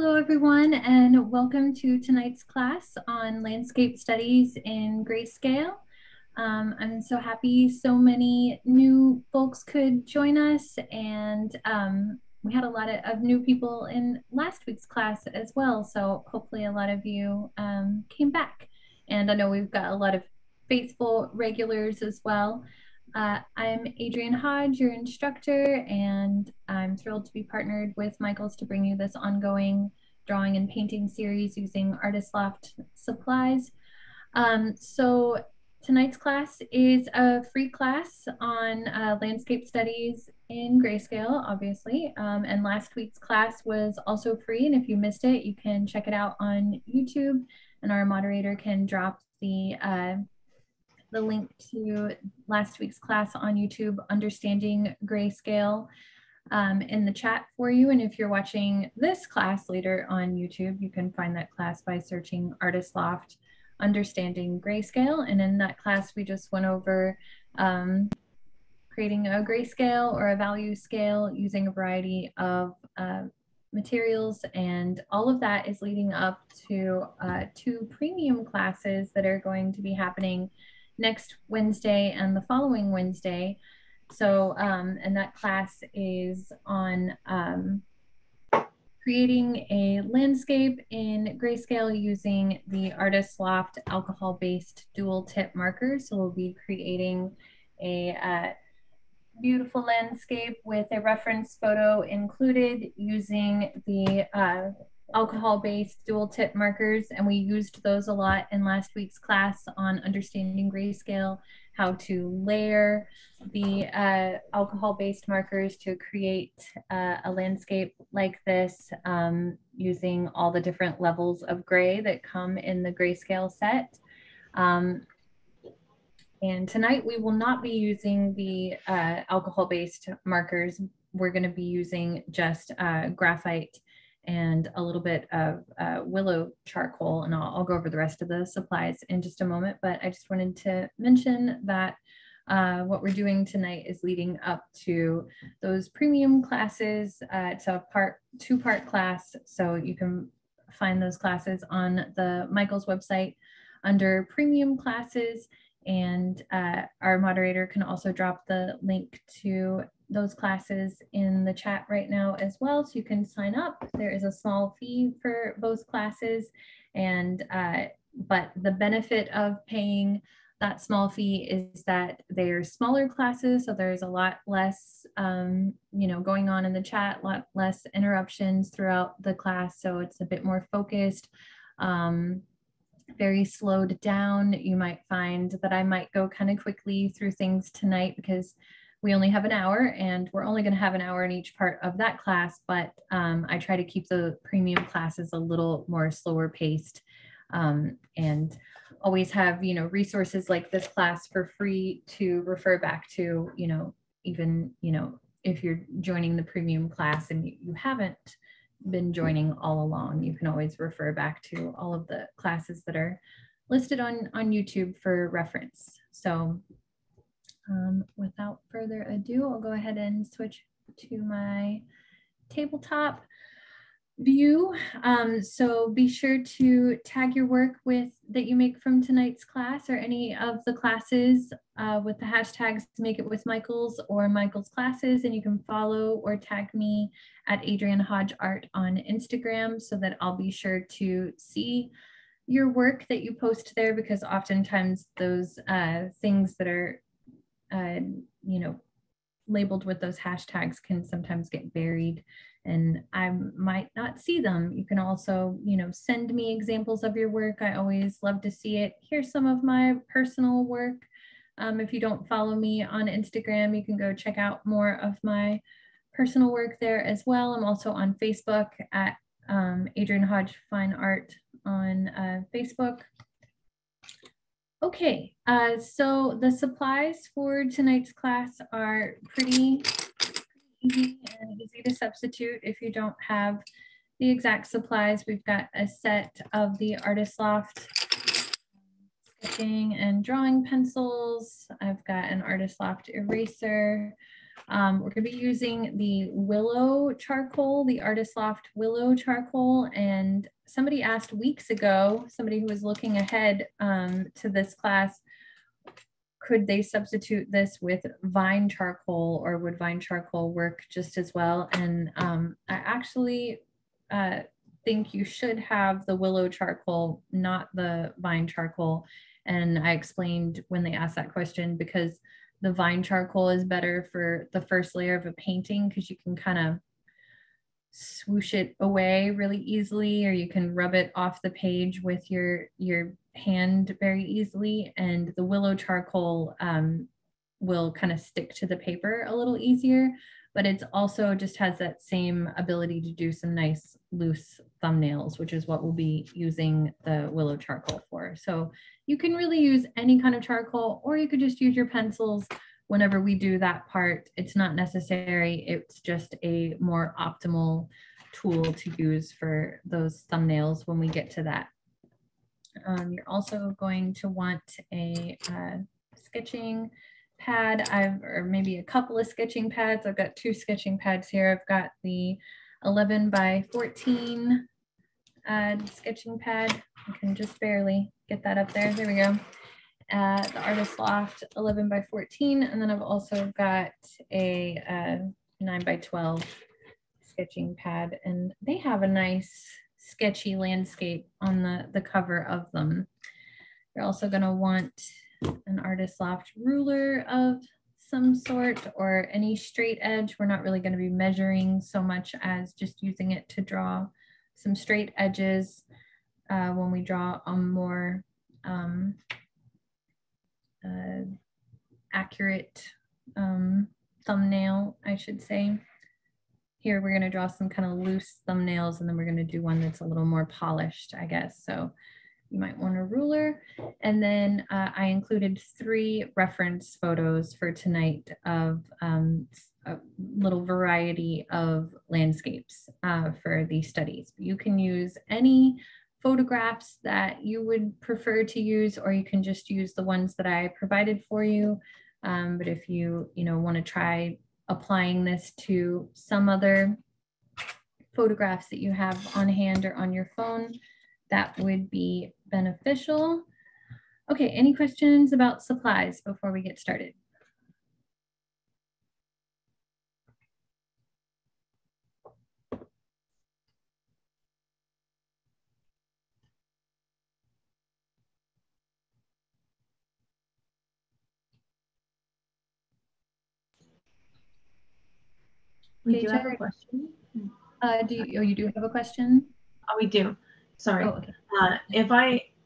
Hello, everyone, and welcome to tonight's class on landscape studies in Grayscale. I'm so happy so many new folks could join us, and we had a lot of new people in last week's class as well, so hopefully a lot of you came back. And I know we've got a lot of faithful regulars as well. I'm Adrienne Hodge, your instructor, and I'm thrilled to be partnered with Michaels to bring you this ongoing drawing and painting series using Artist Loft supplies. So tonight's class is a free class on landscape studies in Grayscale, obviously, and last week's class was also free, and if you missed it, you can check it out on YouTube, and our moderator can drop the link to last week's class on YouTube, Understanding Grayscale, in the chat for you. And if you're watching this class later on YouTube, you can find that class by searching Artist Loft, Understanding Grayscale. And in that class, we just went over creating a grayscale or a value scale using a variety of materials, and all of that is leading up to 2 premium classes that are going to be happening next Wednesday and the following Wednesday. So, and that class is on creating a landscape in Grayscale using the Artist Loft alcohol-based dual tip markers. So we'll be creating a beautiful landscape with a reference photo included using the alcohol-based dual tip markers, and we used those a lot in last week's class on Understanding Grayscale, how to layer the alcohol-based markers to create a landscape like this using all the different levels of gray that come in the Grayscale set. And tonight we will not be using the alcohol-based markers. We're going to be using just graphite and a little bit of willow charcoal, and I'll go over the rest of the supplies in just a moment, but I just wanted to mention that what we're doing tonight is leading up to those premium classes. It's a two-part class, so you can find those classes on the Michaels website under premium classes, and our moderator can also drop the link to those classes in the chat right now as well, so you can sign up. There is a small fee for both classes, and but the benefit of paying that small fee is that they're smaller classes, so there's a lot less going on in the chat, a lot less interruptions throughout the class, so it's a bit more focused, very slowed down. You might find that I might go kind of quickly through things tonight because we only have an hour, and we're only going to have an hour in each part of that class, but I try to keep the premium classes a little more slower paced, and always have, resources like this class for free to refer back to, even, if you're joining the premium class and you haven't been joining all along, you can always refer back to all of the classes that are listed on YouTube for reference. So without further ado, I'll go ahead and switch to my tabletop view. So be sure to tag your work that you make from tonight's class or any of the classes with the hashtags Make It With Michaels or Michaels Classes, and you can follow or tag me at Adrienne Hodge Art on Instagram so that I'll be sure to see your work that you post there, because oftentimes those things that are labeled with those hashtags can sometimes get buried and I might not see them. You can also, send me examples of your work. I always love to see it. Here's some of my personal work. If you don't follow me on Instagram, you can go check out more of my personal work there as well. I'm also on Facebook at Adrienne Hodge Fine Art on Facebook. Okay, so the supplies for tonight's class are pretty easy and easy to substitute if you don't have the exact supplies. We've got a set of the Artist Loft sketching and drawing pencils. I've got an Artist Loft eraser. We're going to be using the Willow charcoal, the Artist Loft Willow charcoal. And somebody asked weeks ago, somebody who was looking ahead to this class, could they substitute this with vine charcoal, or would vine charcoal work just as well? And I actually think you should have the Willow charcoal, not the vine charcoal. And I explained when they asked that question, because the vine charcoal is better for the first layer of a painting, because you can kind of swoosh it away really easily, or you can rub it off the page with your hand very easily. And the Willow charcoal will kind of stick to the paper a little easier, but it's also just has that same ability to do some nice loose thumbnails, which is what we'll be using the Willow charcoal for. So you can really use any kind of charcoal, or you could just use your pencils whenever we do that part. It's not necessary. It's just a more optimal tool to use for those thumbnails when we get to that. You're also going to want a sketching pad, or maybe a couple of sketching pads. I've got 2 sketching pads here. I've got the 11 by 14 sketching pad. I can just barely get that up there. There we go. The Artist Loft 11 by 14. And then I've also got a 9 by 12 sketching pad, and they have a nice sketchy landscape on the cover of them. You're also going to want an Artist Loft ruler of some sort, or any straight edge. We're not really going to be measuring so much as just using it to draw some straight edges when we draw a more accurate thumbnail, I should say. Here we're going to draw some kind of loose thumbnails, and then we're going to do one that's a little more polished, I guess. So you might want a ruler. And then I included 3 reference photos for tonight of a little variety of landscapes for these studies. You can use any photographs that you would prefer to use, or you can just use the ones that I provided for you. But if you want to try applying this to some other photographs that you have on hand or on your phone, that would be beneficial. Okay, any questions about supplies before we get started? We do have a question. You do have a question? Oh, we do. Sorry. Oh, okay.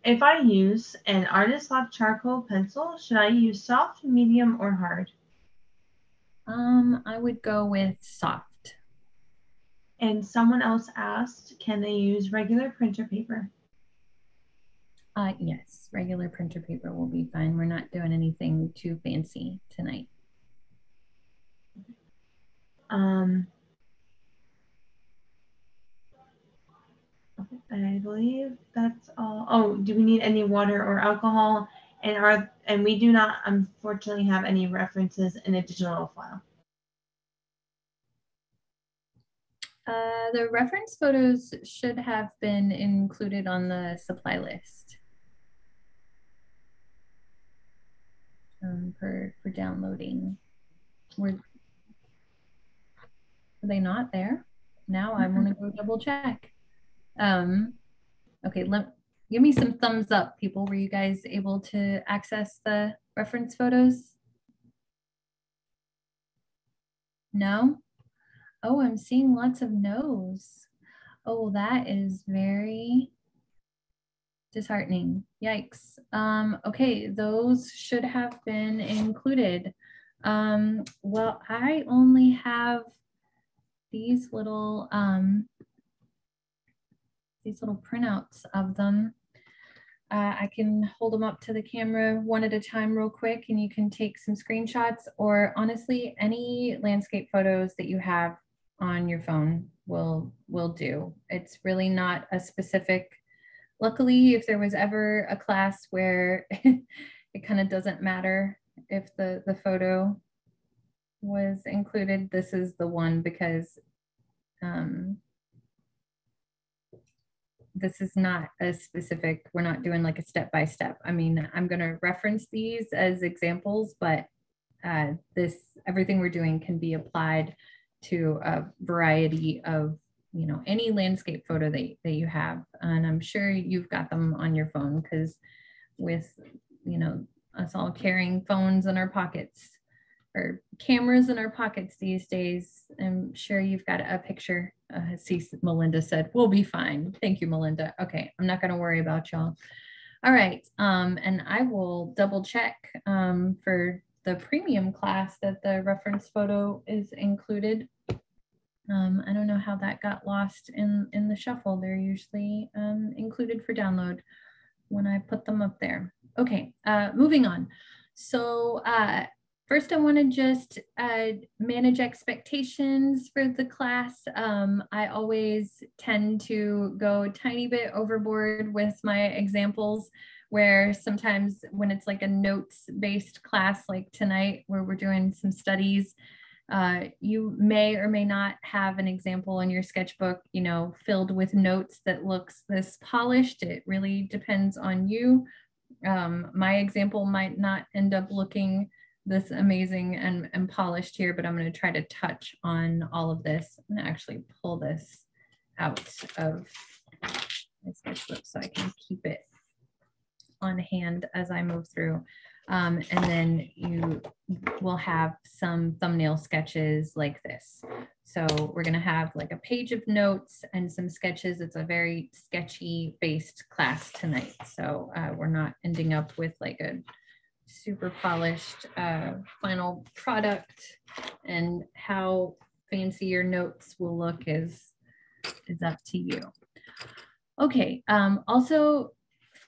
If I use an Artist Loft charcoal pencil, should I use soft, medium, or hard? I would go with soft. And someone else asked, can they use regular printer paper? Yes, regular printer paper will be fine. We're not doing anything too fancy tonight. I believe that's all. Oh, do we need any water or alcohol? And we do not, unfortunately, have any references in a digital file. The reference photos should have been included on the supply list for downloading. Were they not there? Now I want to go double check. Okay, give me some thumbs up, people. Were you guys able to access the reference photos? No? Oh, I'm seeing lots of no's. Oh, that is very disheartening. Yikes. Okay, those should have been included. Well, I only have these little printouts of them. I can hold them up to the camera one at a time real quick, and you can take some screenshots, or honestly, any landscape photos that you have on your phone will do. It's really not a specific. Luckily, if there was ever a class where it kind of doesn't matter if the photo was included. This is the one because this is not a specific, we're not doing like a step-by-step. I mean, I'm going to reference these as examples, but everything we're doing can be applied to a variety of, you know, any landscape photo that you have. And I'm sure you've got them on your phone, because with, you know, us all carrying phones in our pockets or cameras in our pockets these days, I'm sure you've got a picture. See, Melinda said, we'll be fine. Thank you, Melinda. Okay, I'm not gonna worry about y'all. All right, and I will double check for the premium class that the reference photo is included. I don't know how that got lost in the shuffle. They're usually included for download when I put them up there. Okay, moving on. So first I want to just manage expectations for the class. I always tend to go a tiny bit overboard with my examples, where sometimes when it's like a notes-based class like tonight where we're doing some studies, you may or may not have an example in your sketchbook, you know, filled with notes that looks this polished. It really depends on you. My example might not end up looking this amazing and polished here, but I'm going to try to touch on all of this. I'm going to actually pull this out of my sketchbook so I can keep it on hand as I move through. And then you will have some thumbnail sketches like this. So we're going to have like a page of notes and some sketches. It's a very sketchy based class tonight. So we're not ending up with like a super polished final product, and how fancy your notes will look is up to you. Okay, also,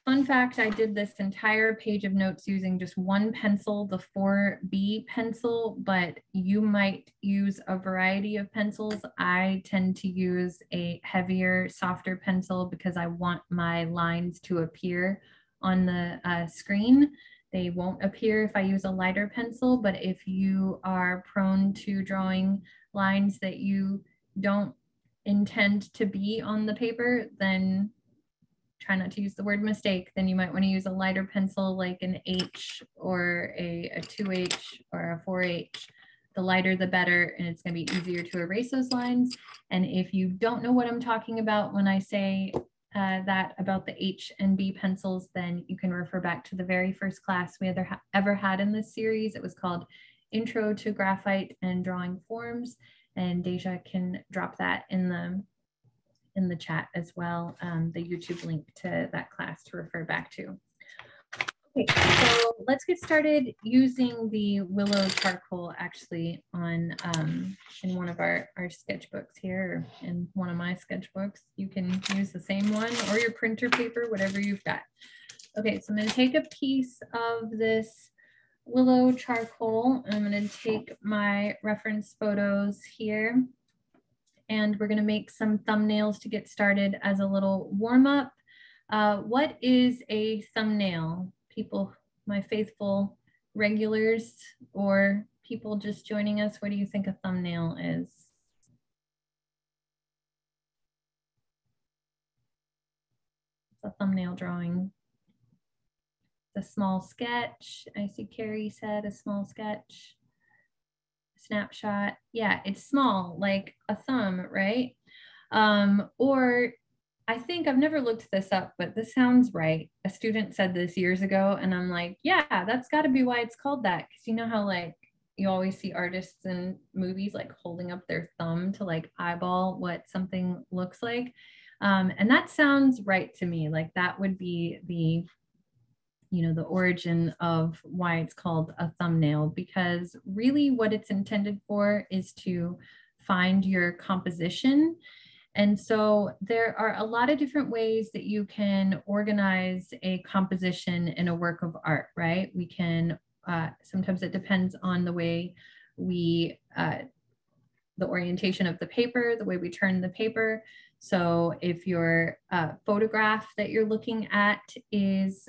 fun fact, I did this entire page of notes using just one pencil, the 4B pencil, but you might use a variety of pencils. I tend to use a heavier, softer pencil because I want my lines to appear on the screen. They won't appear if I use a lighter pencil, but if you are prone to drawing lines that you don't intend to be on the paper, then try not to use the word mistake. Then you might want to use a lighter pencil like an H or a 2H or a 4H. The lighter the better, and it's going to be easier to erase those lines. And if you don't know what I'm talking about when I say that about the H and B pencils, then you can refer back to the very first class we ever had in this series. It was called Intro to Graphite and Drawing Forms, and Deja can drop that in the chat as well, the YouTube link to that class to refer back to. Okay, so let's get started using the Willow charcoal actually on in one of our sketchbooks here, or in one of my sketchbooks. You can use the same one or your printer paper, whatever you've got. Okay, so I'm going to take a piece of this Willow charcoal. I'm going to take my reference photos here, and we're going to make some thumbnails to get started as a little warm up. What is a thumbnail? People, my faithful regulars, or people just joining us, what do you think a thumbnail is? It's a thumbnail drawing. It's a small sketch. I see Carrie said a small sketch. Snapshot. Yeah, it's small, like a thumb, right? Or I think I've never looked this up, but this sounds right. A student said this years ago, and I'm like, yeah, that's got to be why it's called that. Because you know how like you always see artists in movies like holding up their thumb to like eyeball what something looks like. And that sounds right to me. Like that would be the, you know, the origin of why it's called a thumbnail, because really what it's intended for is to find your composition. And so there are a lot of different ways that you can organize a composition in a work of art, right? We can, sometimes it depends on the way we, the orientation of the paper, the way we turn the paper. So if your photograph that you're looking at is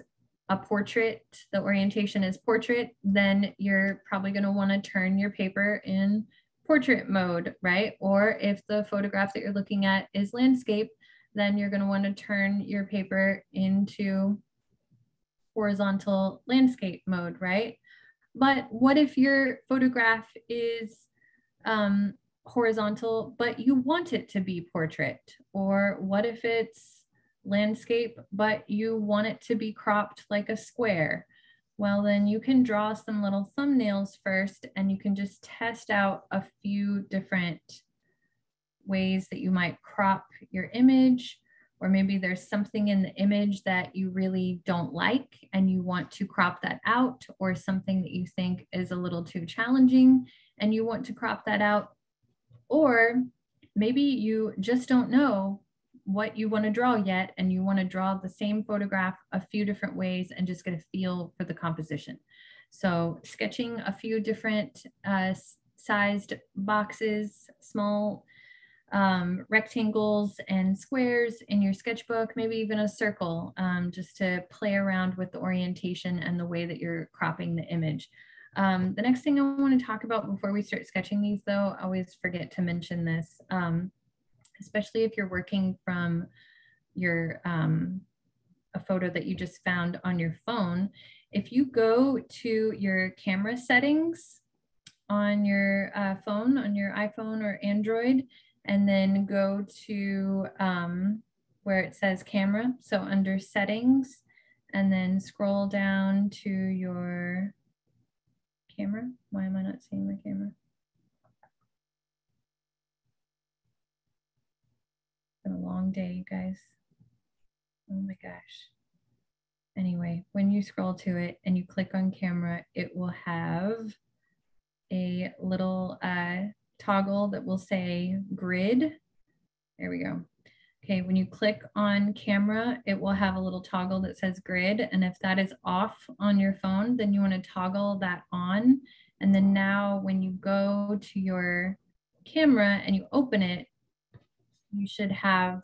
a portrait, the orientation is portrait, then you're probably going to want to turn your paper in portrait mode, right? Or if the photograph that you're looking at is landscape, then you're going to want to turn your paper into horizontal landscape mode, right? But what if your photograph is horizontal, but you want it to be portrait? Or what if it's landscape, but you want it to be cropped like a square? Well, then you can draw some little thumbnails first, and you can just test out a few different ways that you might crop your image, or maybe there's something in the image that you really don't like and you want to crop that out, or something that you think is a little too challenging and you want to crop that out. Or maybe you just don't know what you want to draw yet, and you want to draw the same photograph a few different ways and just get a feel for the composition. So sketching a few different sized boxes, small rectangles and squares in your sketchbook, maybe even a circle, just to play around with the orientation and the way that you're cropping the image. The next thing I want to talk about before we start sketching these, though, I always forget to mention this, especially if you're working from your a photo that you just found on your phone. If you go to your camera settings on your phone, on your iPhone or Android, and then go to where it says camera, so under settings, and then scroll down to your camera. Why am I not seeing my camera? It's been a long day, you guys. Oh my gosh. Anyway, when you scroll to it and you click on camera, it will have a little toggle that will say grid. There we go. Okay, when you click on camera, it will have a little toggle that says grid. And if that is off on your phone, then you want to toggle that on. And then now when you go to your camera and you open it, you should have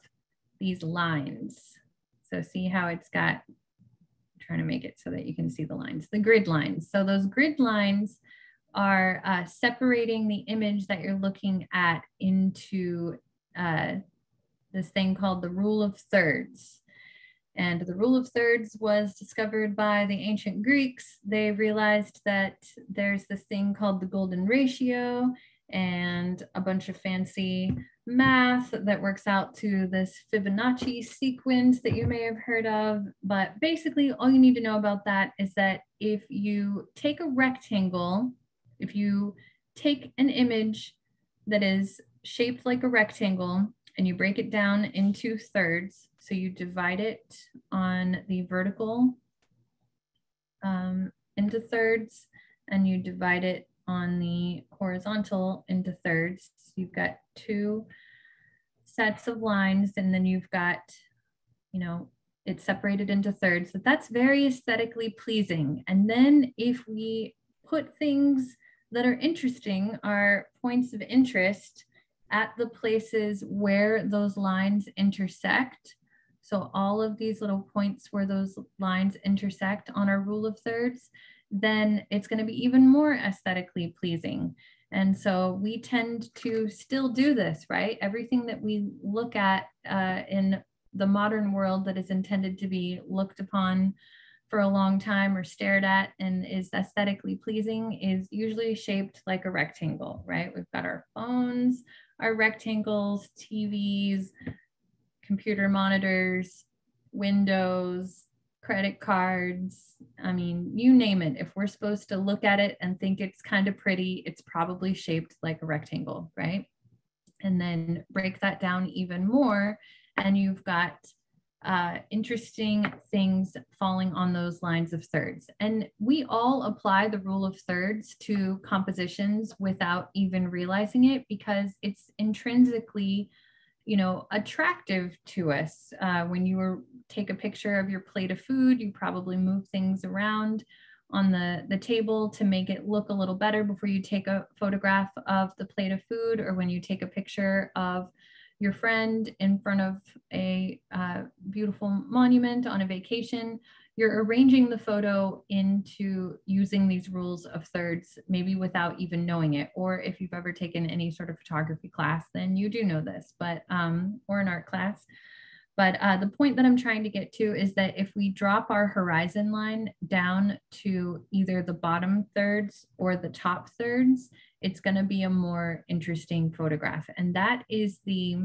these lines. So see how it's got, I'm trying to make it so that you can see the lines, the grid lines. So those grid lines are separating the image that you're looking at into this thing called the rule of thirds. And the rule of thirds was discovered by the ancient Greeks. They realized that there's this thing called the golden ratio and a bunch of fancy math that works out to this Fibonacci sequence that you may have heard of. But basically, all you need to know about that is that if you take a rectangle, if you take an image that is shaped like a rectangle and you break it down into thirds, so you divide it on the vertical into thirds, and you divide it on the horizontal into thirds. You've got two sets of lines, and then you've got, you know, it's separated into thirds. So that's very aesthetically pleasing. And then if we put things that are interesting, our points of interest, at the places where those lines intersect, so all of these little points where those lines intersect on our rule of thirds, then it's going to be even more aesthetically pleasing. And so we tend to still do this, right? Everything that we look at in the modern world that is intended to be looked upon for a long time or stared at and is aesthetically pleasing is usually shaped like a rectangle, right? We've got our phones, our rectangles, TVs, computer monitors, windows, credit cards. I mean, you name it. If we're supposed to look at it and think it's kind of pretty, it's probably shaped like a rectangle, right? And then break that down even more, and you've got interesting things falling on those lines of thirds. And we all apply the rule of thirds to compositions without even realizing it, because it's intrinsically, you know, attractive to us. When you take a picture of your plate of food, you probably move things around on the table to make it look a little better before you take a photograph of the plate of food, or when you take a picture of your friend in front of a beautiful monument on a vacation, you're arranging the photo into using these rules of thirds, maybe without even knowing it. Or if you've ever taken any sort of photography class, then you do know this, but or an art class. But the point that I'm trying to get to is that if we drop our horizon line down to either the bottom thirds or the top thirds, it's going to be a more interesting photograph. And that is the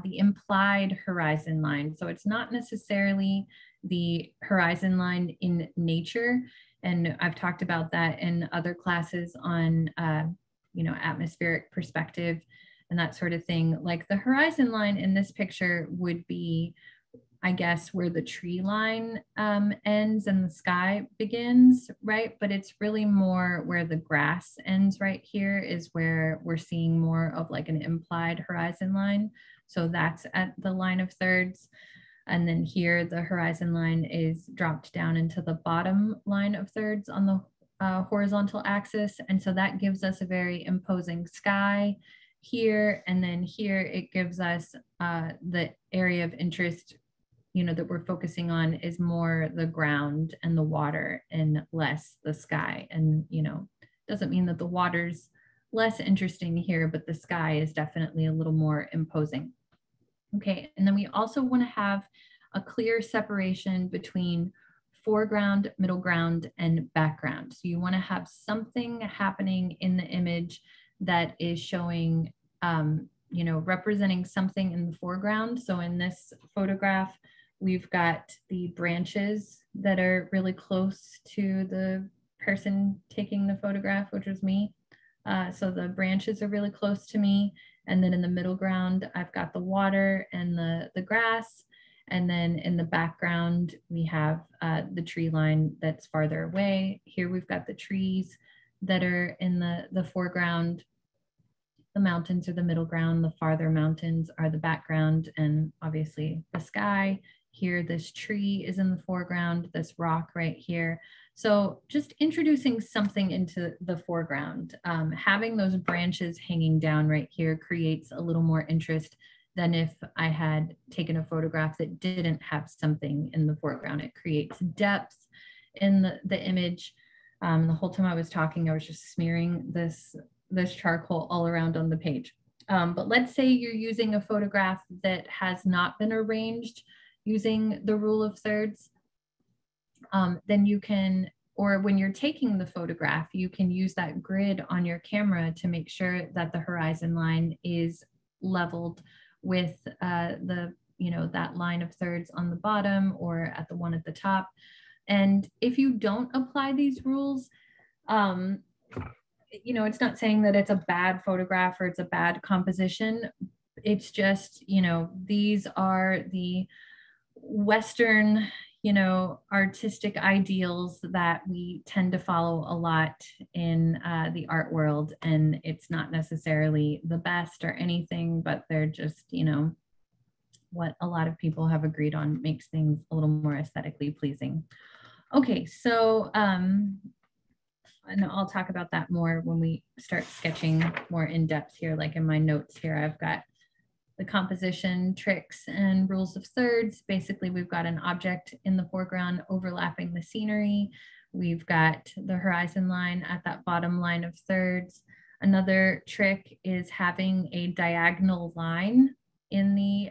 implied horizon line. So it's not necessarily the horizon line in nature. And I've talked about that in other classes on, atmospheric perspective and that sort of thing. Like the horizon line in this picture would be, I guess, where the tree line ends and the sky begins, right? But it's really more where the grass ends right here is where we're seeing more of like an implied horizon line. So that's at the line of thirds. And then here the horizon line is dropped down into the bottom line of thirds on the horizontal axis. And so that gives us a very imposing sky here. And then here it gives us the area of interest, that we're focusing on is more the ground and the water and less the sky. And, doesn't mean that the water's less interesting here, but the sky is definitely a little more imposing. Okay, and then we also want to have a clear separation between foreground, middle ground, and background. So you want to have something happening in the image that is showing, representing something in the foreground. So in this photograph, we've got the branches that are really close to the person taking the photograph, which was me. So the branches are really close to me. And then in the middle ground, I've got the water and the grass. And then in the background, we have the tree line that's farther away. Here we've got the trees that are in the foreground. The mountains are the middle ground. The farther mountains are the background, and obviously the sky. Here, this tree is in the foreground, this rock right here. So just introducing something into the foreground, having those branches hanging down right here creates a little more interest than if I had taken a photograph that didn't have something in the foreground. It creates depth in the image. The whole time I was talking, I was just smearing this charcoal all around on the page. But let's say you're using a photograph that has not been arranged using the rule of thirds. Then you can, or when you're taking the photograph, you can use that grid on your camera to make sure that the horizon line is leveled with that line of thirds on the bottom or at the one at the top. And if you don't apply these rules, it's not saying that it's a bad photograph or it's a bad composition. It's just, these are the Western, artistic ideals that we tend to follow a lot in the art world. And it's not necessarily the best or anything, but they're just, what a lot of people have agreed on makes things a little more aesthetically pleasing. Okay, so, and I'll talk about that more when we start sketching more in depth here, like in my notes here, I've got the composition tricks and rules of thirds. Basically, we've got an object in the foreground overlapping the scenery. We've got the horizon line at that bottom line of thirds. Another trick is having a diagonal line in the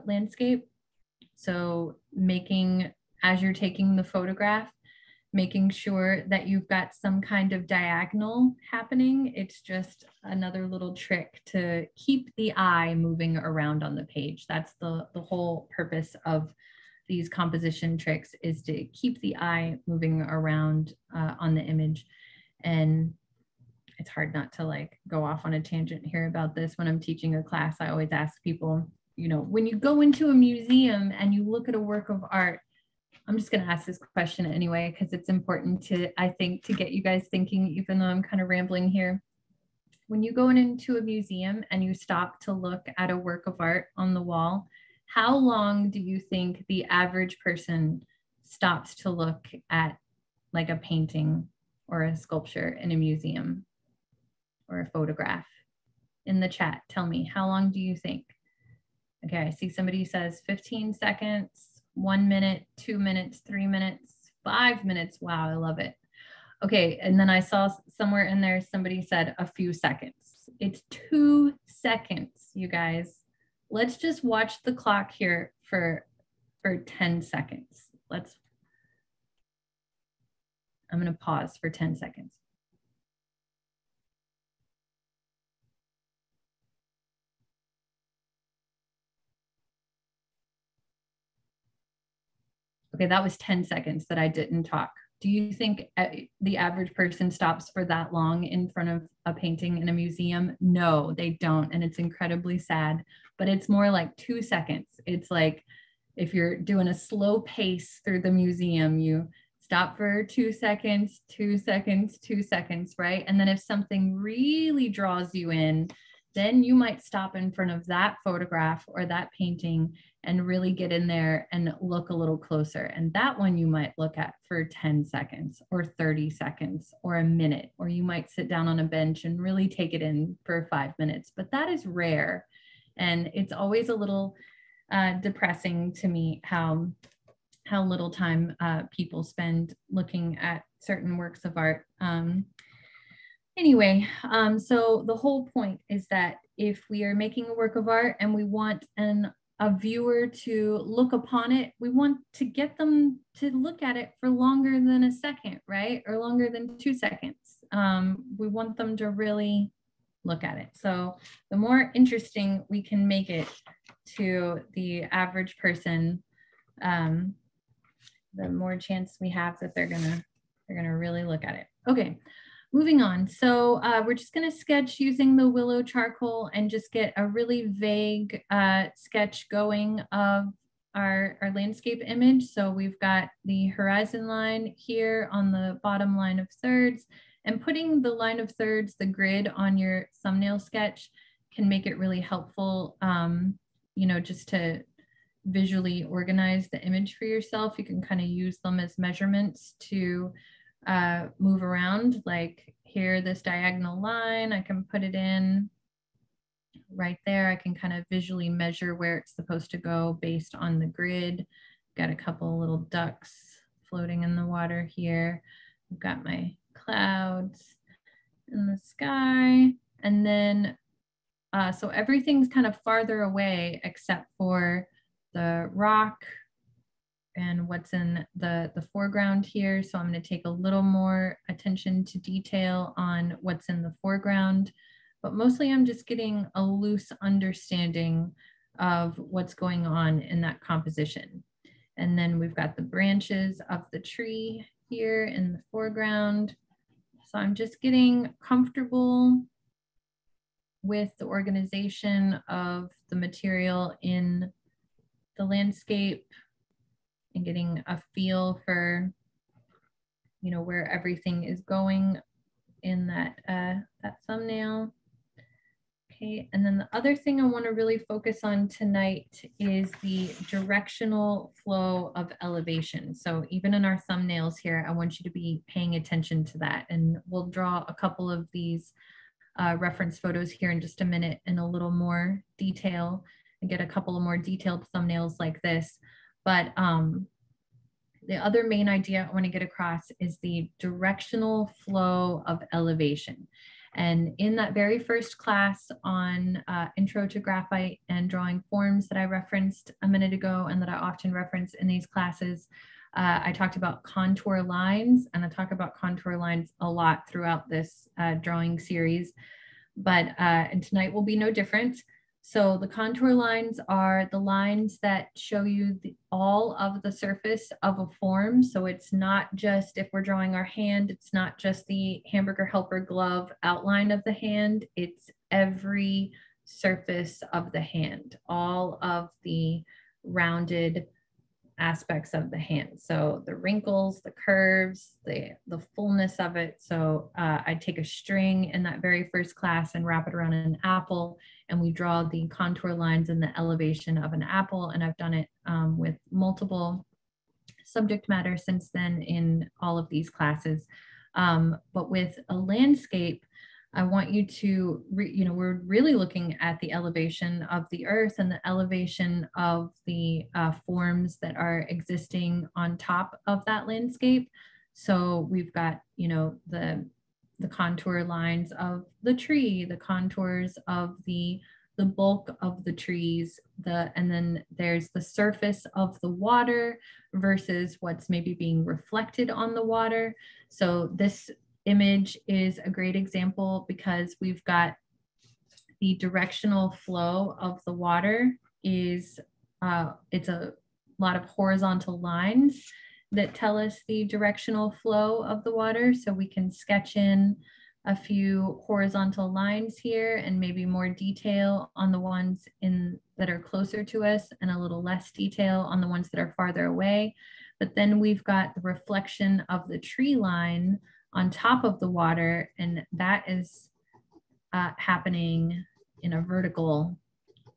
landscape. So making, as you're taking the photograph, making sure that you've got some kind of diagonal happening. It's just another little trick to keep the eye moving around on the page. That's the whole purpose of these composition tricks, is to keep the eye moving around on the image. And it's hard not to go off on a tangent here about this. When I'm teaching a class, I always ask people, when you go into a museum and you look at a work of art, I'm just going to ask this question anyway, because it's important to, I think, to get you guys thinking, even though I'm kind of rambling here. When you go into a museum and you stop to look at a work of art on the wall, how long do you think the average person stops to look at like a painting or a sculpture in a museum or a photograph? In the chat, tell me, how long do you think? Okay, I see somebody says 15 seconds. 1 minute, 2 minutes, 3 minutes, 5 minutes. Wow, I love it. Okay, and then I saw somewhere in there, somebody said a few seconds. It's 2 seconds, you guys. Let's just watch the clock here for 10 seconds. I'm gonna pause for 10 seconds. Okay, that was 10 seconds that I didn't talk. Do you think the average person stops for that long in front of a painting in a museum? No, they don't. And it's incredibly sad, but it's more like 2 seconds. It's like if you're doing a slow pace through the museum, you stop for 2 seconds, 2 seconds, 2 seconds, right? And then if something really draws you in, then you might stop in front of that photograph or that painting and really get in there and look a little closer. And that one you might look at for 10 seconds or 30 seconds or a minute, or you might sit down on a bench and really take it in for 5 minutes, but that is rare. And it's always a little depressing to me how little time people spend looking at certain works of art. Anyway, so the whole point is that if we are making a work of art and we want a viewer to look upon it, we want to get them to look at it for longer than a second, right? Or longer than 2 seconds. We want them to really look at it. So the more interesting we can make it to the average person, the more chance we have that they're gonna really look at it. Okay. Moving on, so we're just going to sketch using the Willow charcoal and just get a really vague sketch going of our landscape image. So we've got the horizon line here on the bottom line of thirds, and putting the line of thirds, the grid on your thumbnail sketch can make it really helpful, you know, just to visually organize the image for yourself. You can kind of use them as measurements to move around. Like here, this diagonal line, I can put it in right there. I can kind of visually measure where it's supposed to go based on the grid. Got a couple little ducks floating in the water here. I've got my clouds in the sky. And then, so everything's kind of farther away except for the rock and what's in the foreground here. So I'm going to take a little more attention to detail on what's in the foreground, but mostly I'm just getting a loose understanding of what's going on in that composition. And then we've got the branches of the tree here in the foreground. So I'm just getting comfortable with the organization of the material in the landscape and getting a feel for, you know, where everything is going in that, that thumbnail. Okay, and then the other thing I want to really focus on tonight is the directional flow of elevation. So even in our thumbnails here, I want you to be paying attention to that. And we'll draw a couple of these reference photos here in just a minute in a little more detail and get a couple of more detailed thumbnails like this. But the other main idea I want to get across is the directional flow of elevation. And in that very first class on Intro to Graphite and Drawing Forms that I referenced a minute ago and that I often reference in these classes, I talked about contour lines, and I talk about contour lines a lot throughout this drawing series, but and tonight will be no different. So the contour lines are the lines that show you all of the surface of a form. So it's not just, if we're drawing our hand, it's not just the hamburger helper glove outline of the hand, it's every surface of the hand, all of the rounded aspects of the hand. So the wrinkles, the curves, the fullness of it. So I take a string in that very first class and wrap it around an apple, and we draw the contour lines and the elevation of an apple. And I've done it with multiple subject matter since then in all of these classes. But with a landscape, I want you to, we're really looking at the elevation of the earth and the elevation of the forms that are existing on top of that landscape. So we've got, the contour lines of the tree, the contours of the bulk of the trees, and then there's the surface of the water versus what's maybe being reflected on the water. So this image is a great example because we've got the directional flow of the water is it's a lot of horizontal lines that tell us the directional flow of the water. So we can sketch in a few horizontal lines here and maybe more detail on the ones that are closer to us and a little less detail on the ones that are farther away. But then we've got the reflection of the tree line on top of the water, and that is happening in a vertical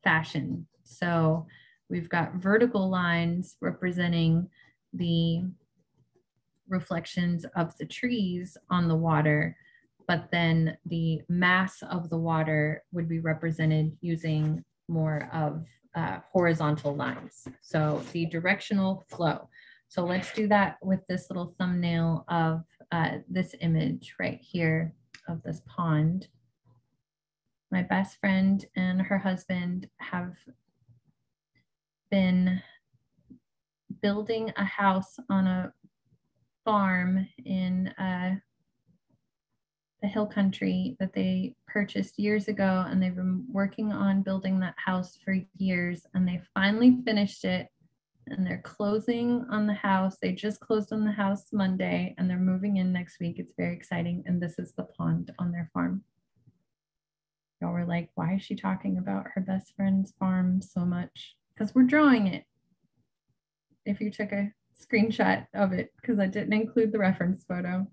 fashion. So we've got vertical lines representing the reflections of the trees on the water, but then the mass of the water would be represented using more of horizontal lines. So the directional flow. So let's do that with this little thumbnail of this image right here of this pond. My best friend and her husband have been building a house on a farm in the hill country that they purchased years ago, and they've been working on building that house for years, and they finally finished it, and they're closing on the house. They just closed on the house Monday, and they're moving in next week. It's very exciting, and this is the pond on their farm. Y'all were like, why is she talking about her best friend's farm so much? Because we're drawing it. If you took a screenshot of it, because I didn't include the reference photo.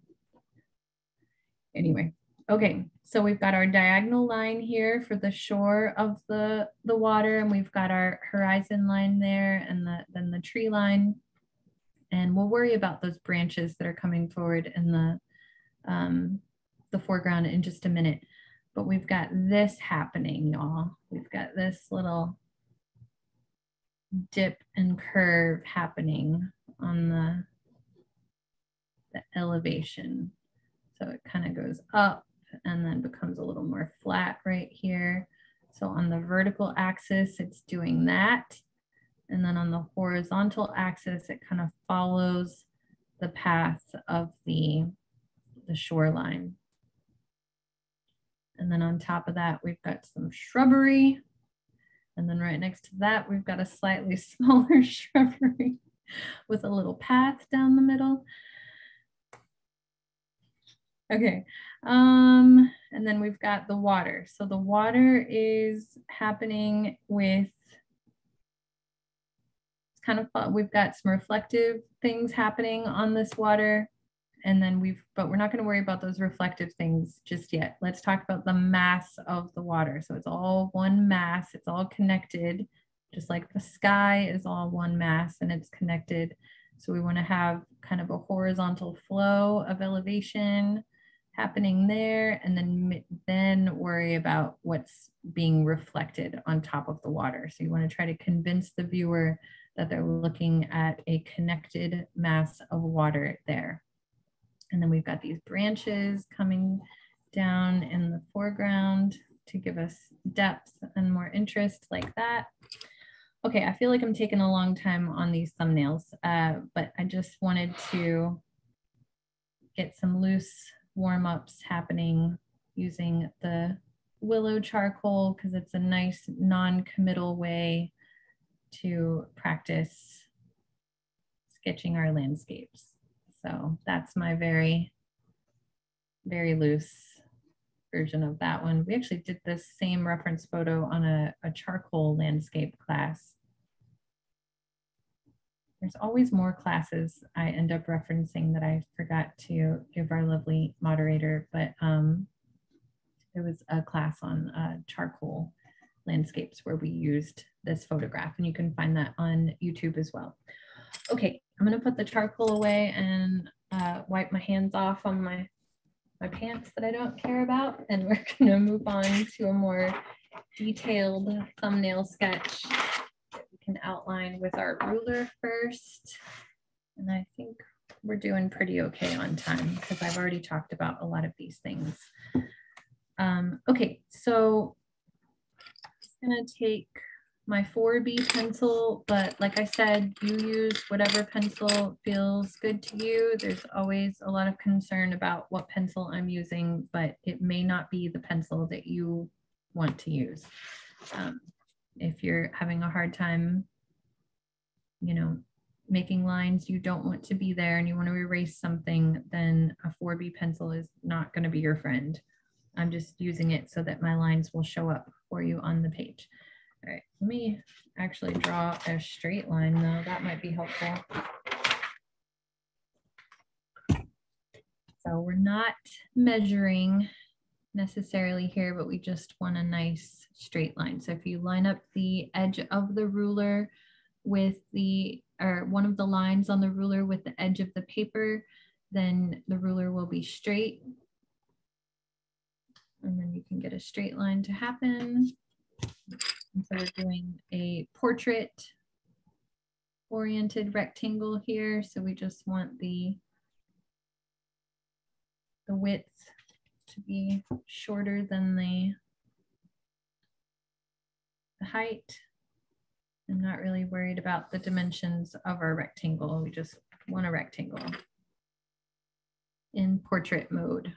Anyway, okay, so we've got our diagonal line here for the shore of the water, and we've got our horizon line there, and then the tree line. And we'll worry about those branches that are coming forward in the foreground in just a minute. But we've got this happening, y'all. We've got this little dip and curve happening on the elevation. So it kind of goes up and then becomes a little more flat right here. So on the vertical axis, it's doing that. And then on the horizontal axis, it kind of follows the path of the shoreline. And then on top of that, we've got some shrubbery. And then right next to that, we've got a slightly smaller shrubbery with a little path down the middle. Okay, and then we've got the water. So the water is happening with, it's kind of fun. We've got some reflective things happening on this water. And then but we're not going to worry about those reflective things just yet. Let's talk about the mass of the water. So it's all one mass, it's all connected, just like the sky is all one mass and it's connected. So we want to have kind of a horizontal flow of elevation happening there, and then worry about what's being reflected on top of the water. So you want to try to convince the viewer that they're looking at a connected mass of water there. And then we've got these branches coming down in the foreground to give us depth and more interest like that. Okay, I feel like I'm taking a long time on these thumbnails, but I just wanted to get some loose warm-ups happening using the Willow charcoal because it's a nice non-committal way to practice sketching our landscapes. So that's my very, very loose version of that one. We actually did this same reference photo on a charcoal landscape class. There's always more classes I end up referencing that I forgot to give our lovely moderator, but there was a class on charcoal landscapes where we used this photograph, and you can find that on YouTube as well. Okay, I'm gonna put the charcoal away and wipe my hands off on my my pants that I don't care about, and we're gonna move on to a more detailed thumbnail sketch that we can outline with our ruler first. And I think we're doing pretty okay on time because I've already talked about a lot of these things. Okay, so I'm gonna take my 4B pencil, but like I said, you use whatever pencil feels good to you. There's always a lot of concern about what pencil I'm using, but it may not be the pencil that you want to use. If you're having a hard time, you know, making lines you don't want to be there and you want to erase something, then a 4B pencil is not going to be your friend. I'm just using it so that my lines will show up for you on the page. All right, let me actually draw a straight line though. That might be helpful. So we're not measuring necessarily here, but we just want a nice straight line. So if you line up the edge of the ruler with the, or one of the lines on the ruler with the edge of the paper, then the ruler will be straight. And then you can get a straight line to happen. And so we're doing a portrait oriented rectangle here. So we just want the width to be shorter than the height. I'm not really worried about the dimensions of our rectangle. We just want a rectangle in portrait mode.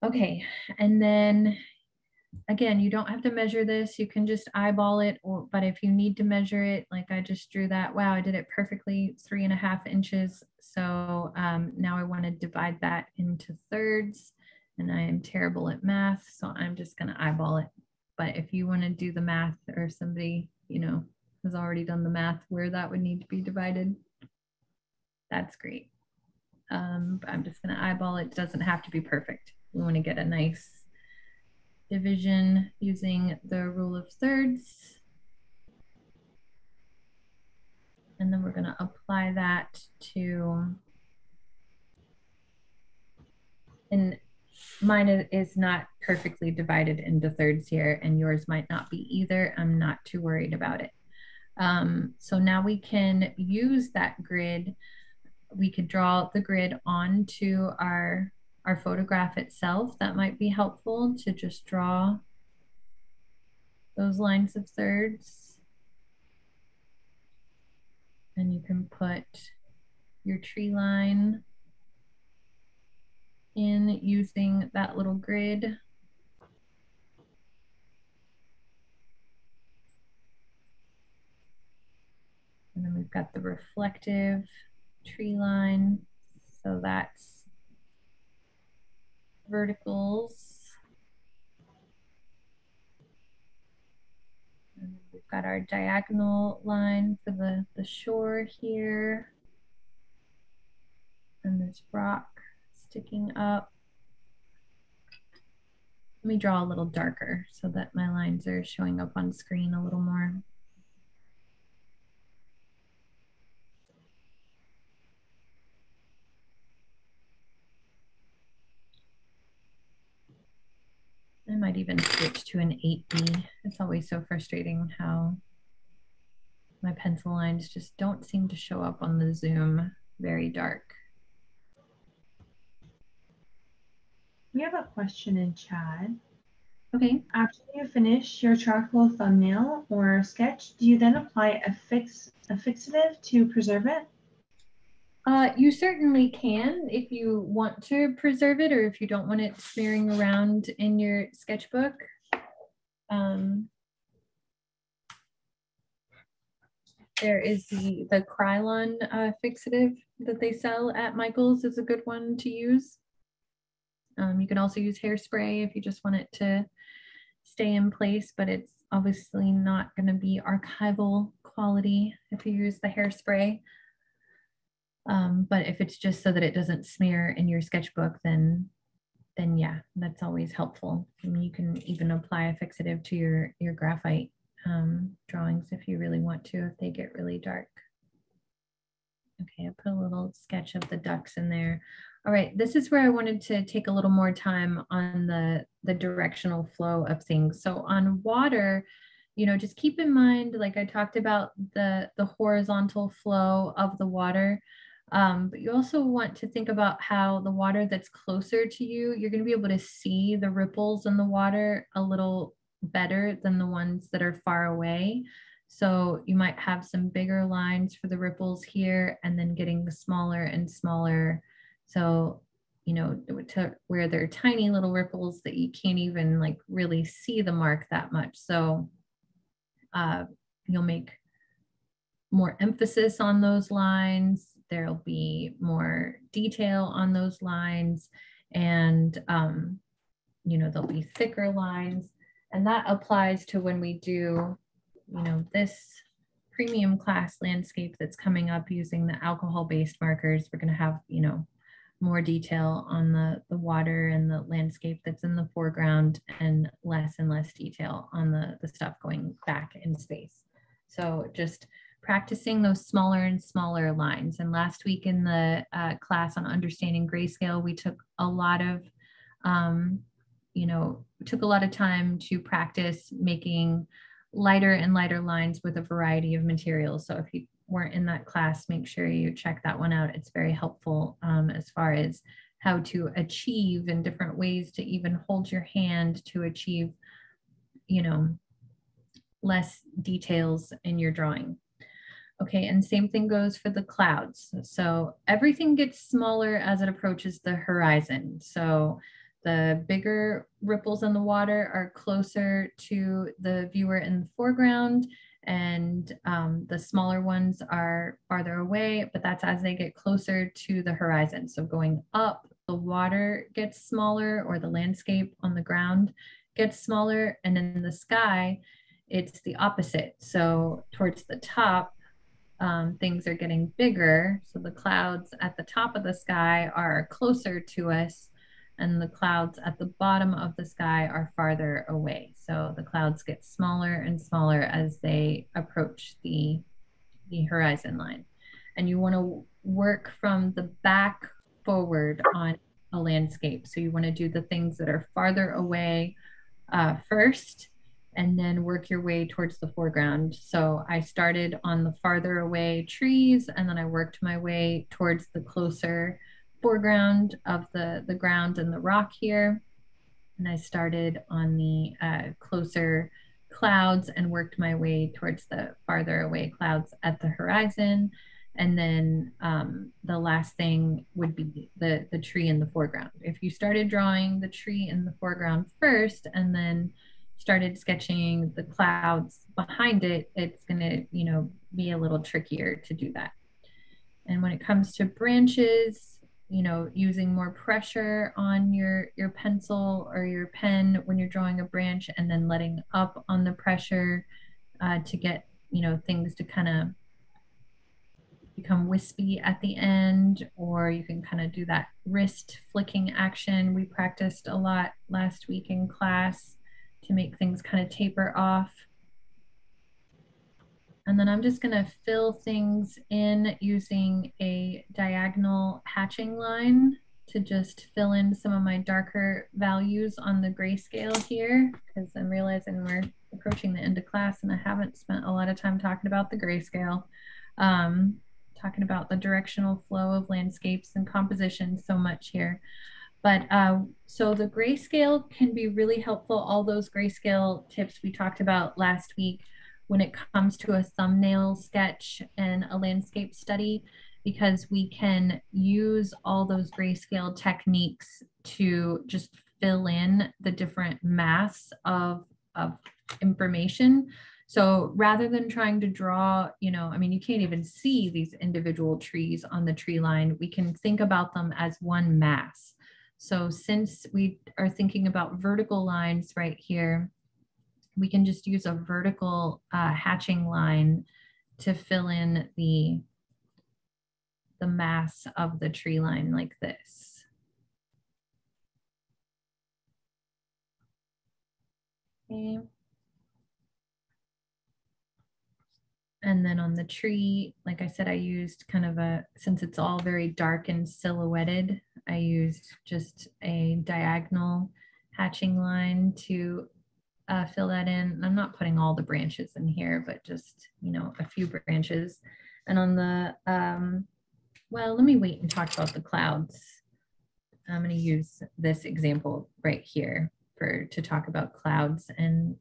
Okay, and then again, you don't have to measure this. You can just eyeball it, but if you need to measure it, like I just drew that, wow, I did it perfectly, 3.5 inches. So now I want to divide that into thirds, and I am terrible at math, so I'm just going to eyeball it. But if you want to do the math, or somebody, you know, has already done the math where that would need to be divided, that's great. But I'm just going to eyeball it. It doesn't have to be perfect. We want to get a nice division using the rule of thirds. And then we're going to apply that to, and mine is not perfectly divided into thirds here, and yours might not be either. I'm not too worried about it. So now we can use that grid. We could draw the grid onto our photograph itself. That might be helpful to just draw those lines of thirds. And you can put your tree line in using that little grid. And then we've got the reflective tree line. So that's verticals. And we've got our diagonal line for the shore here. And this rock sticking up. Let me draw a little darker so that my lines are showing up on screen a little more. I might even switch to an 8B. It's always so frustrating how my pencil lines just don't seem to show up on the Zoom very dark. We have a question in chat. Okay. After you finish your charcoal thumbnail or sketch, do you then apply a fixative to preserve it? You certainly can if you want to preserve it, or if you don't want it smearing around in your sketchbook. There is the Krylon fixative that they sell at Michael's is a good one to use. You can also use hairspray if you just want it to stay in place, but it's obviously not going to be archival quality if you use the hairspray. But if it's just so that it doesn't smear in your sketchbook, then yeah, that's always helpful. I mean, you can even apply a fixative to your graphite drawings if you really want to, if they get really dark. Okay, I put a little sketch of the ducks in there. All right, this is where I wanted to take a little more time on the directional flow of things. So on water, you know, just keep in mind, like I talked about the horizontal flow of the water, but you also want to think about how the water that's closer to you, you're going to be able to see the ripples in the water a little better than the ones that are far away. So you might have some bigger lines for the ripples here and then getting smaller and smaller. So, you know, to where they're tiny little ripples that you can't even like really see the mark that much. So you'll make more emphasis on those lines. There'll be more detail on those lines, and you know, there'll be thicker lines. And that applies to when we do, you know, this premium class landscape that's coming up using the alcohol-based markers. We're going to have, you know, more detail on the water and the landscape that's in the foreground and less detail on the stuff going back in space. So just practicing those smaller and smaller lines. And last week in the class on understanding grayscale, we took a lot of, you know, took a lot of time to practice making lighter and lighter lines with a variety of materials. So if you weren't in that class, make sure you check that one out. It's very helpful as far as how to achieve in different ways to even hold your hand to achieve, you know, less details in your drawing. Okay, and same thing goes for the clouds. So everything gets smaller as it approaches the horizon. So the bigger ripples in the water are closer to the viewer in the foreground, and the smaller ones are farther away, but that's as they get closer to the horizon. So going up, the water gets smaller, or the landscape on the ground gets smaller, and in the sky, it's the opposite. So towards the top, things are getting bigger. So the clouds at the top of the sky are closer to us, and the clouds at the bottom of the sky are farther away. So the clouds get smaller and smaller as they approach the horizon line. And you want to work from the back forward on a landscape. So you want to do the things that are farther away first, and then work your way towards the foreground. So I started on the farther away trees, and then I worked my way towards the closer foreground of the ground and the rock here. And I started on the closer clouds and worked my way towards the farther away clouds at the horizon. And then the last thing would be the tree in the foreground. If you started drawing the tree in the foreground first and then started sketching the clouds behind it, it's going to, you know, be a little trickier to do that. And when it comes to branches, you know, using more pressure on your pencil or your pen when you're drawing a branch, and then letting up on the pressure to get, you know, things to kind of become wispy at the end, or you can kind of do that wrist flicking action we practiced a lot last week in class to make things kind of taper off. And then I'm just going to fill things in using a diagonal hatching line to just fill in some of my darker values on the grayscale here, because I'm realizing we're approaching the end of class and I haven't spent a lot of time talking about the grayscale, talking about the directional flow of landscapes and composition so much here. But so the grayscale can be really helpful. All those grayscale tips we talked about last week when it comes to a thumbnail sketch and a landscape study, because we can use all those grayscale techniques to just fill in the different mass of information. So rather than trying to draw, you know, I mean, you can't even see these individual trees on the tree line. We can think about them as one mass. So since we are thinking about vertical lines right here, we can just use a vertical hatching line to fill in the mass of the tree line like this. Okay. And then on the tree, like I said, I used kind of a, since it's all very dark and silhouetted, I used just a diagonal hatching line to fill that in. I'm not putting all the branches in here, but just, you know, a few branches. And on the, well, let me wait and talk about the clouds. I'm going to use this example right here to talk about clouds and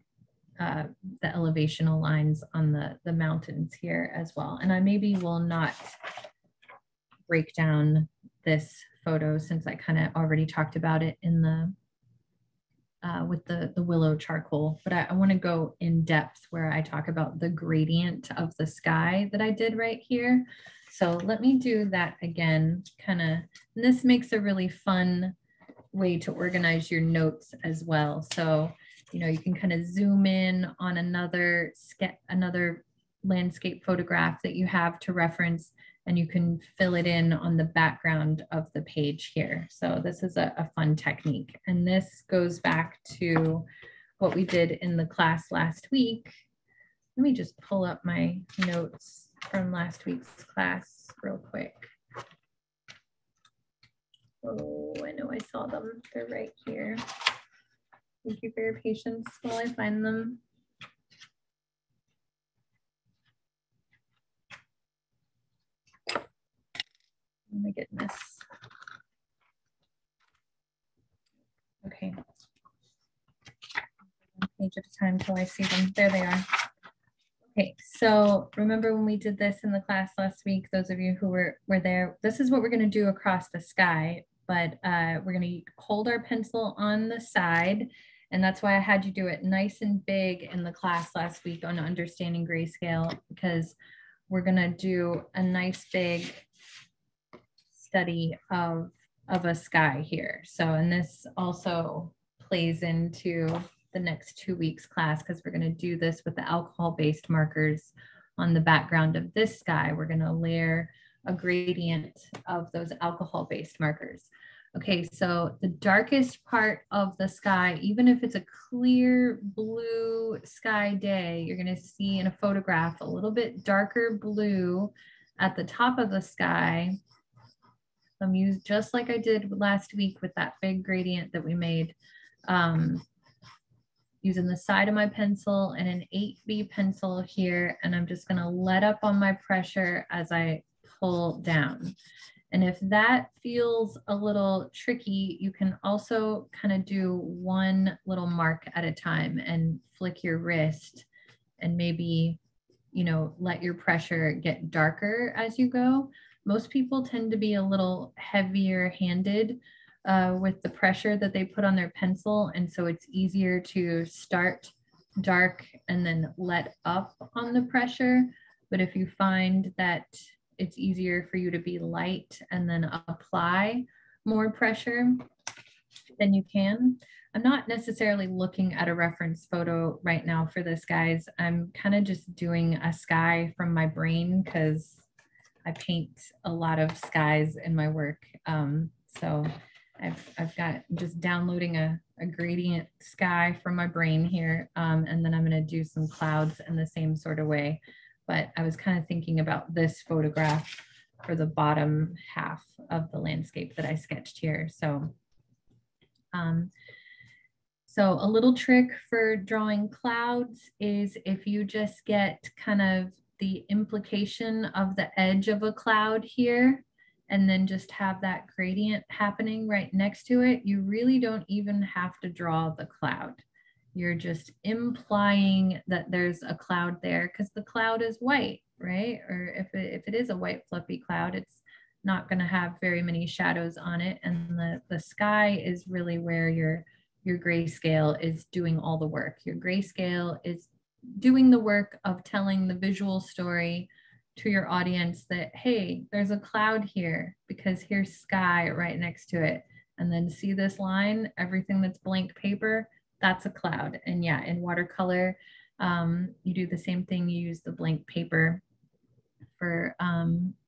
the elevational lines on the mountains here as well. And I maybe will not break down this photo since I kind of already talked about it in the with the Willow charcoal, but I want to go in depth where I talk about the gradient of the sky that I did right here. So let me do that again, kind of, this makes a really fun way to organize your notes as well. So, you know, you can kind of zoom in on another landscape photograph that you have to reference, and you can fill it in on the background of the page here. So this is a fun technique. And this goes back to what we did in the class last week. Let me just pull up my notes from last week's class real quick. Oh, I know I saw them. They're right here. Thank you for your patience while I find them. Oh my goodness. Okay. One page at a time until I see them. There they are. Okay, so remember when we did this in the class last week, those of you who were there, this is what we're going to do across the sky, but we're going to hold our pencil on the side, and that's why I had you do it nice and big in the class last week on understanding grayscale, because we're going to do a nice big study of a sky here. So, and this also plays into the next 2 weeks class, because we're going to do this with the alcohol-based markers on the background of this sky. We're going to layer a gradient of those alcohol-based markers. Okay, so the darkest part of the sky, even if it's a clear blue sky day, you're going to see in a photograph a little bit darker blue at the top of the sky. I'm using just like I did last week with that big gradient that we made. Using the side of my pencil and an 8B pencil here, and I'm just gonna let up on my pressure as I pull down. And if that feels a little tricky, you can also kind of do one little mark at a time and flick your wrist and maybe, you know, let your pressure get darker as you go. Most people tend to be a little heavier handed with the pressure that they put on their pencil. And so it's easier to start dark and then let up on the pressure. But if you find that it's easier for you to be light and then apply more pressure, then you can. I'm not necessarily looking at a reference photo right now for this, guys. I'm kind of just doing a sky from my brain because I paint a lot of skies in my work. So I've got just downloading a gradient sky from my brain here. And then I'm going to do some clouds in the same sort of way. But I was kind of thinking about this photograph for the bottom half of the landscape that I sketched here. So, so a little trick for drawing clouds is if you just get kind of the implication of the edge of a cloud here, and then just have that gradient happening right next to it, you really don't even have to draw the cloud. You're just implying that there's a cloud there because the cloud is white, right? Or if it is a white fluffy cloud, it's not going to have very many shadows on it. And the sky is really where your grayscale is doing all the work. Your grayscale is doing the work of telling the visual story to your audience that, hey, there's a cloud here because here's sky right next to it. And then see this line, everything that's blank paper, that's a cloud. And yeah, in watercolor, you do the same thing. You use the blank paper for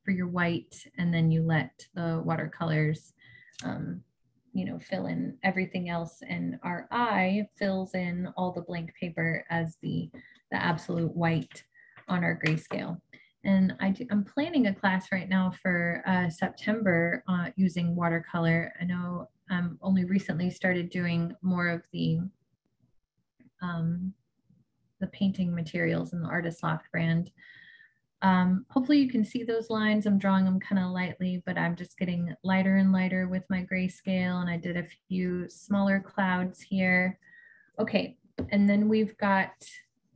your white, and then you let the watercolors, you know, fill in everything else. And our eye fills in all the blank paper as the absolute white on our grayscale. And I'm planning a class right now for September using watercolor. I know I'm only recently started doing more of the painting materials in the Artist Loft brand. Hopefully you can see those lines. I'm drawing them kind of lightly, but I'm just getting lighter and lighter with my grayscale. And I did a few smaller clouds here. Okay, and then we've got,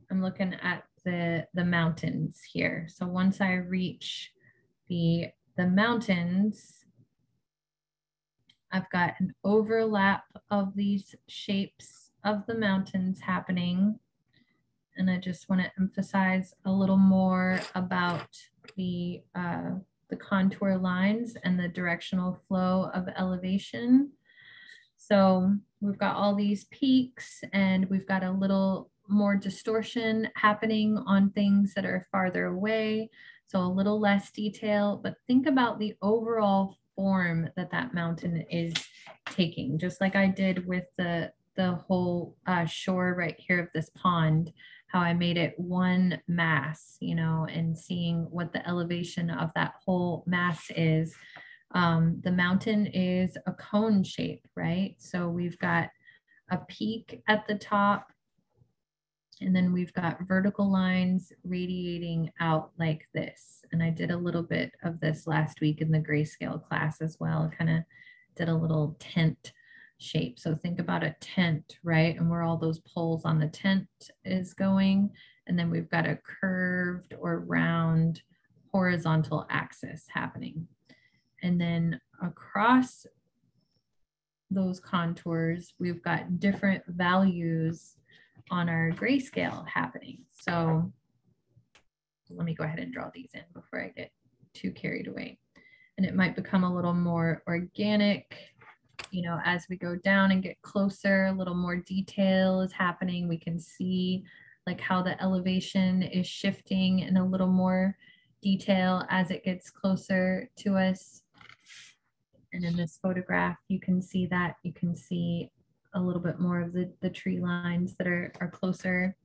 I'm looking at the mountains here. So once I reach the mountains, I've got an overlap of these shapes of the mountains happening. And I just want to emphasize a little more about the contour lines and the directional flow of elevation. So we've got all these peaks and we've got a little more distortion happening on things that are farther away. So a little less detail, but think about the overall form that that mountain is taking, just like I did with the whole shore right here of this pond, how I made it one mass, you know, and seeing what the elevation of that whole mass is. The mountain is a cone shape, right? So we've got a peak at the top, and then we've got vertical lines radiating out like this. And I did a little bit of this last week in the grayscale class as well. Kind of did a little tent shape. So think about a tent, right? And where all those poles on the tent is going. And then we've got a curved or round horizontal axis happening. And then across those contours, we've got different values on our grayscale happening. So let me go ahead and draw these in before I get too carried away. And it might become a little more organic, you know, as we go down and get closer, a little more detail is happening. We can see like how the elevation is shifting in a little more detail as it gets closer to us. And in this photograph, you can see that. You can see a little bit more of the tree lines that are closer.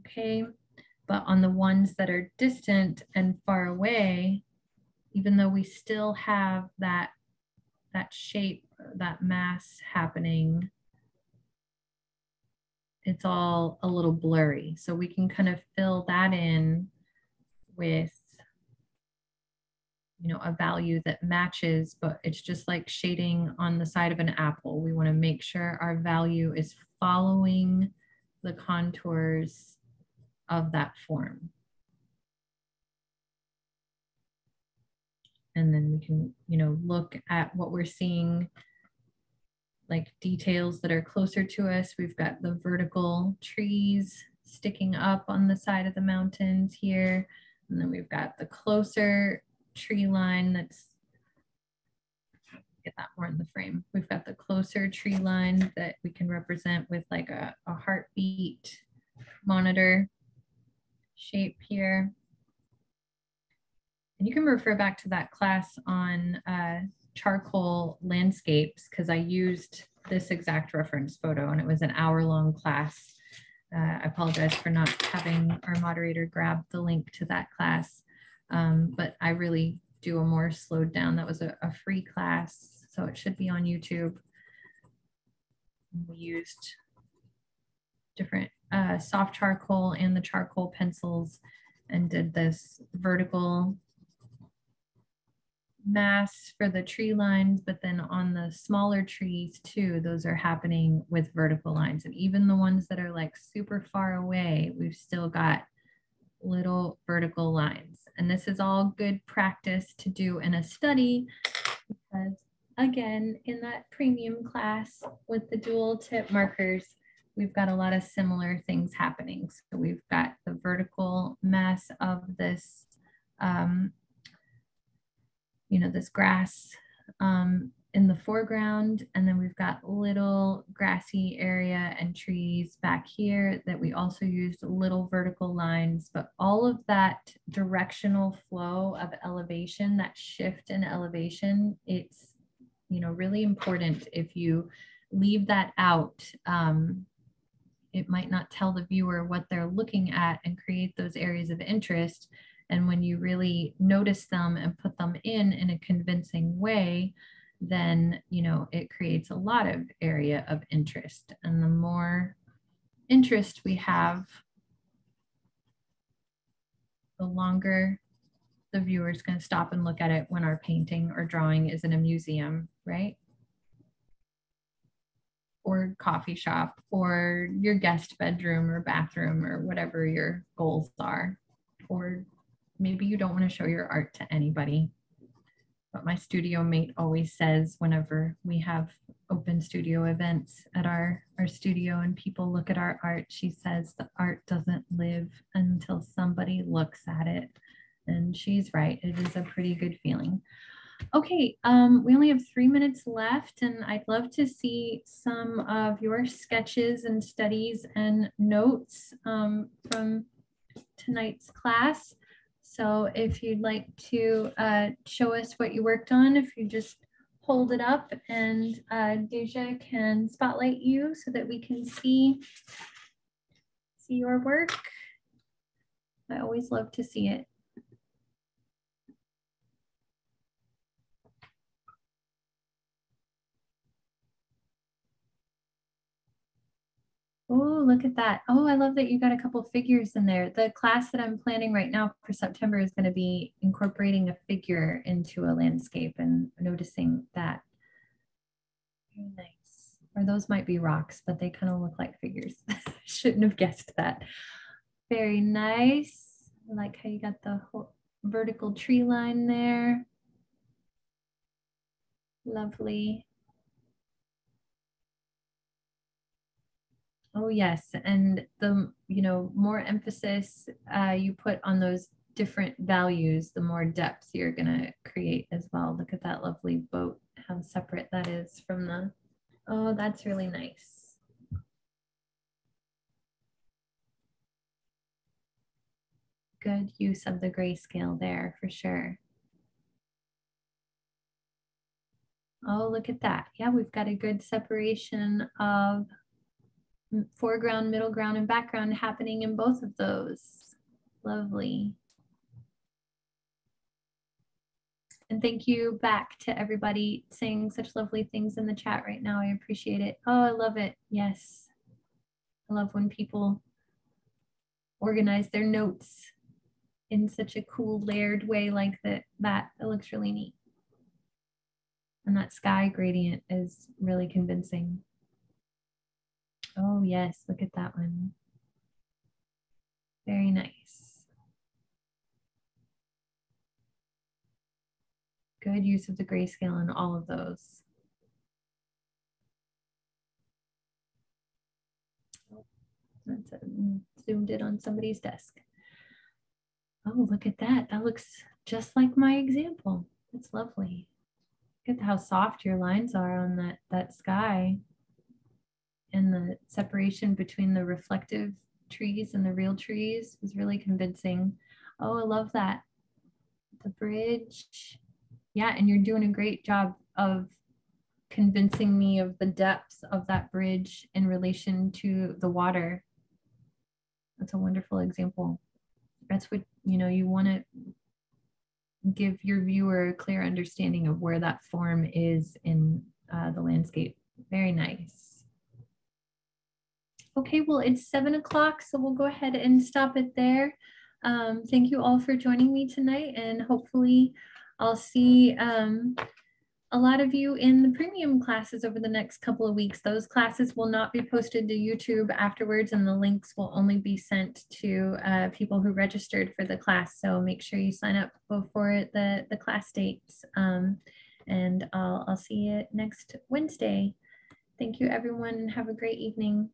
Okay, but on the ones that are distant and far away, even though we still have that shape, that mass happening, it's all a little blurry. So we can kind of fill that in with, you know, a value that matches, but it's just like shading on the side of an apple. We want to make sure our value is following the contours of that form. And then we can, you know, look at what we're seeing, like details that are closer to us. We've got the vertical trees sticking up on the side of the mountains here. And then we've got the closer tree line that's, get that more in the frame. We've got the closer tree line that we can represent with like a heartbeat monitor shape here. And you can refer back to that class on charcoal landscapes, because I used this exact reference photo and it was an hour-long class. I apologize for not having our moderator grab the link to that class, but I really do a more slowed down. That was a free class, so it should be on YouTube. We used different soft charcoal and the charcoal pencils and did this vertical mass for the tree lines, but then on the smaller trees too, those are happening with vertical lines. And even the ones that are like super far away, we've still got little vertical lines. And this is all good practice to do in a study, because again, in that premium class with the dual tip markers, we've got a lot of similar things happening. So we've got the vertical mass of this you know, this grass in the foreground, and then we've got little grassy area and trees back here that we also used little vertical lines. But all of that directional flow of elevation, that shift in elevation, it's, you know, really important. If you leave that out, it might not tell the viewer what they're looking at and create those areas of interest. And when you really notice them and put them in a convincing way, then, you know, it creates a lot of area of interest. And the more interest we have, the longer the viewer is going to stop and look at it when our painting or drawing is in a museum, right? Or coffee shop, or your guest bedroom or bathroom, or whatever your goals are. Or maybe you don't want to show your art to anybody. But my studio mate always says whenever we have open studio events at our studio and people look at our art, she says the art doesn't live until somebody looks at it. And she's right, it is a pretty good feeling. Okay, we only have 3 minutes left, and I'd love to see some of your sketches and studies and notes from tonight's class. So if you'd like to show us what you worked on, if you just hold it up and Deja can spotlight you so that we can see your work. I always love to see it. Oh, look at that. Oh, I love that you got a couple figures in there. The class that I'm planning right now for September is going to be incorporating a figure into a landscape and noticing that. Very nice. Or those might be rocks, but they kind of look like figures. Shouldn't have guessed that. Very nice. I like how you got the whole vertical tree line there. Lovely. Oh yes, and the more emphasis you put on those different values, the more depth you're gonna create as well. Look at that lovely boat, how separate that is from the, oh, that's really nice. Good use of the grayscale there for sure. Oh, look at that. Yeah, we've got a good separation of foreground, middle ground, and background happening in both of those. Lovely. And thank you back to everybody saying such lovely things in the chat right now. I appreciate it. Oh, I love it. Yes. I love when people organize their notes in such a cool layered way like that. It looks really neat. And that sky gradient is really convincing. Oh yes, look at that one. Very nice. Good use of the grayscale in all of those. That's zoomed in on somebody's desk. Oh, look at that. That looks just like my example. That's lovely. Look at how soft your lines are on that sky. And the separation between the reflective trees and the real trees was really convincing. Oh, I love that. The bridge. Yeah, and you're doing a great job of convincing me of the depth of that bridge in relation to the water. That's a wonderful example. That's what, you want to give your viewer a clear understanding of where that form is in the landscape. Very nice. Okay, well, it's 7 o'clock, so we'll go ahead and stop it there. Thank you all for joining me tonight, and hopefully I'll see a lot of you in the premium classes over the next couple of weeks. Those classes will not be posted to YouTube afterwards, and the links will only be sent to people who registered for the class. So make sure you sign up before the class dates, and I'll see you next Wednesday. Thank you, everyone, and have a great evening.